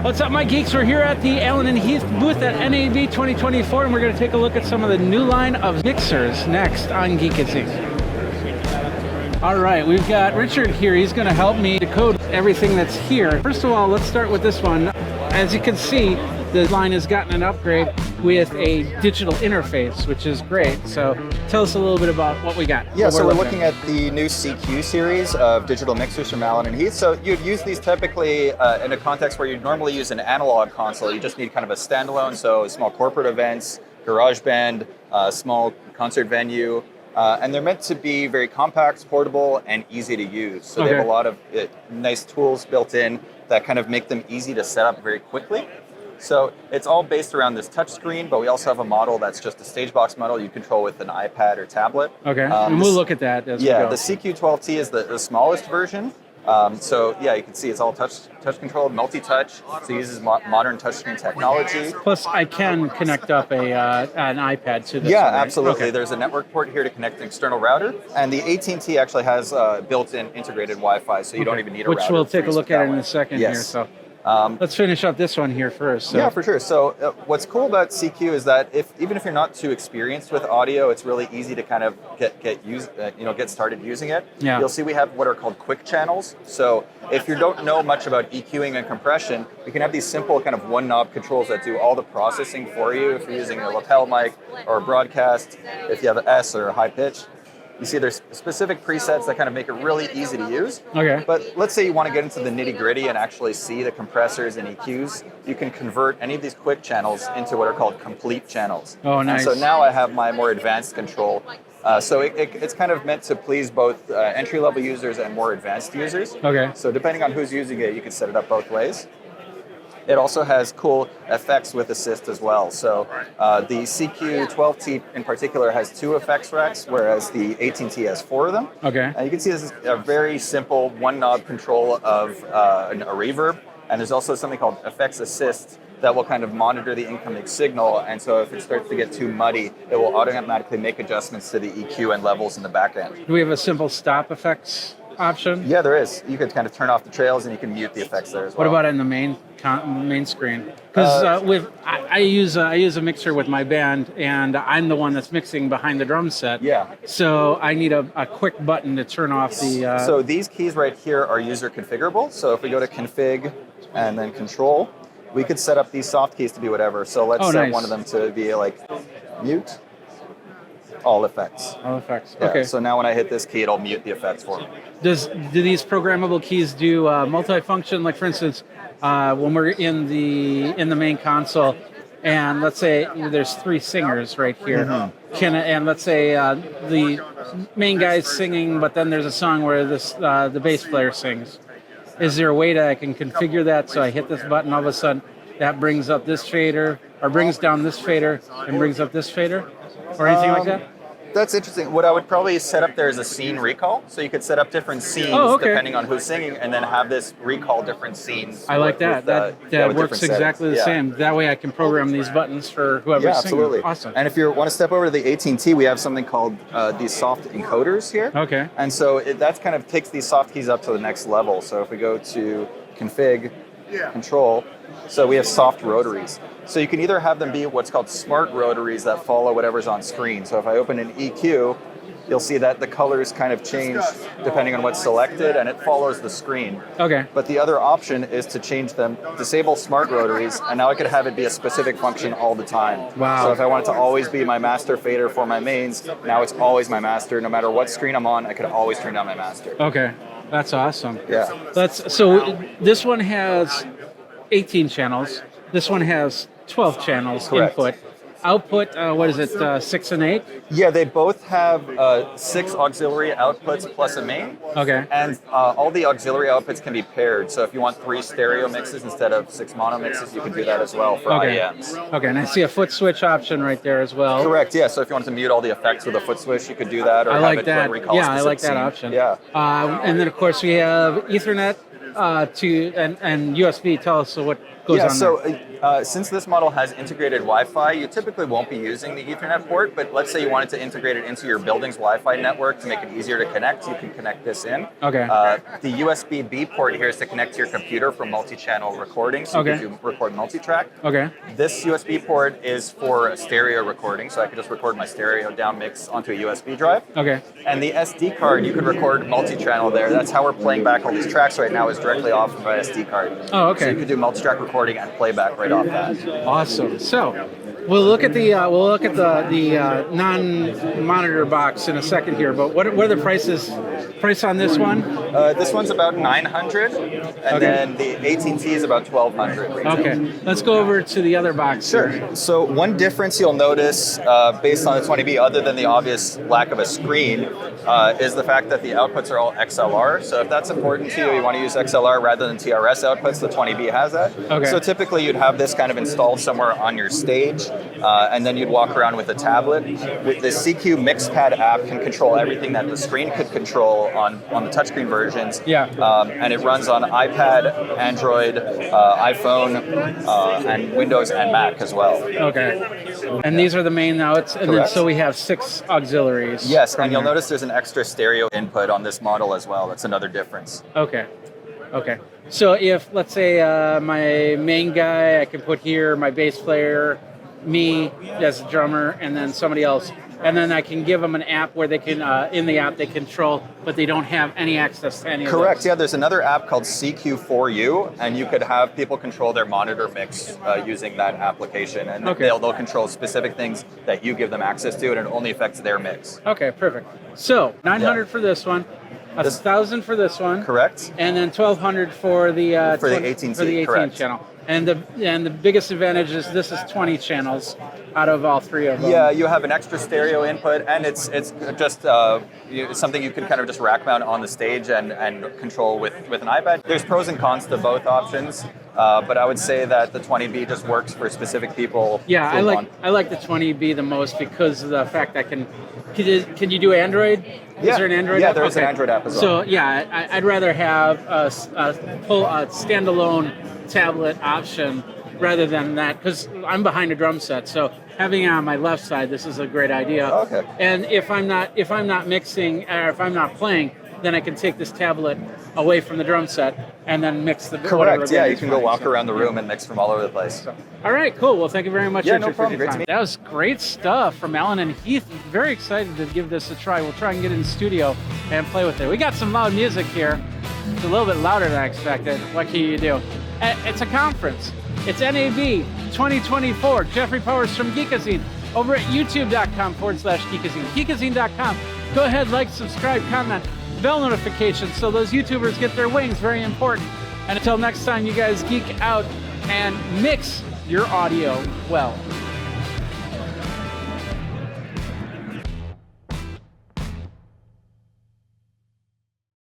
What's up, my geeks? We're here at the Allen Heath booth at NAB 2024, and we're going to take a look at some of the new line of mixers next on Geekazine. All right, we've got Richard here. He's going to help me decode everything that's here. First of all, let's start with this one. As you can see, the line has gotten an upgrade with a digital interface, which is great. So tell us a little bit about what we got. Yeah, so we're looking at the new CQ series of digital mixers from Allen Heath. So you'd use these typically in a context where you'd normally use an analog console. You just need kind of a standalone, so small corporate events, garage band, small concert venue. And they're meant to be very compact, portable, and easy to use. So they have a lot of nice tools built in that kind of make them easy to set up very quickly. So it's all based around this touch screen, but we also have a model that's just a stage box model you control with an iPad or tablet. Okay, and we'll look at that as we go. The CQ-12T is the smallest version. So yeah, you can see it's all touch controlled, multi-touch. So it uses modern touchscreen technology. Plus, I can connect up an iPad to this. Yeah, one, right? absolutely. Okay. There's a network port here to connect an external router, and the 18T actually has built-in integrated Wi-Fi, so you don't even need a router. Which we'll take a look at in a second here. So. Let's finish up this one here first. So. Yeah, for sure. So what's cool about CQ is that even if you're not too experienced with audio, it's really easy to kind of get started using it. Yeah. You'll see we have what are called quick channels. So if you don't know much about EQing and compression, you can have these simple kind of one knob controls that do all the processing for you. If you're using a lapel mic or a broadcast, if you have an S or a high pitch. You see there's specific presets that kind of make it really easy to use. Okay. But let's say you want to get into the nitty gritty and actually see the compressors and EQs. You can convert any of these quick channels into what are called complete channels. Oh, nice. And so now I have my more advanced control. So it's kind of meant to please both entry-level users and more advanced users. Okay. So depending on who's using it, you can set it up both ways. It also has cool effects with assist as well. So the CQ-12T in particular has 2 effects racks, whereas the 18T has 4 of them. Okay. And you can see this is a very simple one-knob control of a reverb. And there's also something called effects assist that will kind of monitor the incoming signal. And so if it starts to get too muddy, it will automatically make adjustments to the EQ and levels in the back end. Do we have a simple stop effects option? Yeah, there is. You can kind of turn off the trails and you can mute the effects there as well. What about in the main screen? Because I use a mixer with my band, and I'm the one that's mixing behind the drum set. Yeah. So I need a quick button to turn off the. So these keys right here are user configurable. So if we go to config and then control, we could set up these soft keys to be whatever. So let's set one of them to be like mute. All effects. All effects. Yeah, okay. So now when I hit this key, it'll mute the effects for me. Do these programmable keys do multifunction? Like for instance, when we're in the main console, and let's say there's 3 singers right here, and let's say the main guy's singing, but then there's a song where the bass player sings. Is there a way that I can configure that so I hit this button, all of a sudden that brings up this fader, or brings down this fader and brings up this fader, or anything like that? That's interesting. What I would probably set up there is a scene recall. So you could set up different scenes depending on who's singing, and then have this recall different scenes. I like that. That works exactly the same. That way I can program these buttons for whoever's singing. Absolutely. Awesome. And if you want to step over to the 18T, we have something called these soft encoders here. Okay. And so that kind of takes these soft keys up to the next level. So if we go to config, control, so we have soft rotaries. So you can either have them be what's called smart rotaries that follow whatever's on screen. So if I open an EQ, you'll see that the colors kind of change depending on what's selected, and it follows the screen. Okay. But the other option is to change them, disable smart rotaries, and now I could have it be a specific function all the time. Wow. So if I want it to always be my master fader for my mains, now it's always my master. No matter what screen I'm on, I could always turn down my master. Okay. That's awesome. Yeah. So this one has 18 channels. This one has 12 channels. Correct. Input. Output, 6 and 8? Yeah, they both have 6 auxiliary outputs plus a main. Okay. And all the auxiliary outputs can be paired. So if you want 3 stereo mixes instead of 6 mono mixes, you can do that as well for IEMs. Okay, and I see a foot switch option right there as well. Correct, yeah. So if you wanted to mute all the effects with a foot switch, you could do that. Or I like have it that. recall Yeah, I like that scene. option. Yeah. And then, of course, we have Ethernet and USB. Tell us what goes on there. Since this model has integrated Wi-Fi, you typically won't be using the Ethernet port, but let's say you wanted to integrate it into your building's Wi-Fi network to make it easier to connect, you can connect this in. Okay. The USB-B port here is to connect to your computer for multi-channel recording, so you can record multi-track. Okay. This USB port is for stereo recording, so I could just record my stereo down mix onto a USB drive. Okay. And the SD card, you could record multi-channel there. That's how we're playing back all these tracks right now, is directly off of my SD card. Oh, okay. So you could do multi-track recording and playback right off that. Awesome. So we'll look at the non-monitor box in a second here. But what are the price on this one? This one's about $900, and then the 18T is about $1,200. Okay. Let's go over to the other box. Sure. Here. So one difference you'll notice based on the 20B, other than the obvious lack of a screen, is the fact that the outputs are all XLR. So if that's important to you, you want to use XLR rather than TRS outputs, the 20B has that. Okay. So typically you'd have this kind of installed somewhere on your stage, and then you'd walk around with a tablet. With the CQ Mixpad app can control everything that the screen could control on the touchscreen versions. Yeah. And it runs on iPad, Android, iPhone, and Windows and Mac as well. Okay. And these are the main outs, and then so we have 6 auxiliaries. Yes, and you'll notice there's an extra stereo input on this model as well. That's another difference. Okay. Okay. So if, let's say, my main guy, I can put here my bass player, me as a drummer, and then somebody else. And then I can give them an app where they can, in the app, they control, but they don't have any access to any of Correct, those. yeah. There's another app called CQ4U, and you could have people control their monitor mix using that application. And they'll control specific things that you give them access to, and it only affects their mix. Okay, perfect. So, 900 for this one. 1,000 for this one. Correct. And then 1,200 for the 18T, for the 18 correct. channel. And the biggest advantage is this is 20 channels out of all 3 of them. Yeah, you have an extra stereo input, and it's just something you can kind of just rack mount on the stage and control with an iPad. There's pros and cons to both options, but I would say that the 20B just works for specific people. Yeah, I like the 20B the most because of the fact that can you do Android? Yeah. Is there an Android yeah, app? there is an Android app as well. So yeah, I'd rather have a standalone tablet option rather than that, because I'm behind a drum set. So having it on my left side, this is a great idea. Okay. And if I'm not mixing, or if I'm not playing, then I can take this tablet away from the drum set and then mix the. Correct. Yeah, you can go walk around the room and mix from all over the place. All right, cool. Well, thank you very much, Yeah, Richard, no problem. for your Great to time. meet you. That was great stuff from Allen and Heath. Very excited to give this a try. We'll try and get in the studio and play with it. We got some loud music here. It's a little bit louder than I expected. What can you do? It's a conference. It's NAB 2024. Jeffrey Powers from Geekazine over at youtube.com/Geekazine. Geekazine.com. Go ahead, like, subscribe, comment, bell notifications so those YouTubers get their wings. Very important. And until next time, you guys geek out and mix your audio well.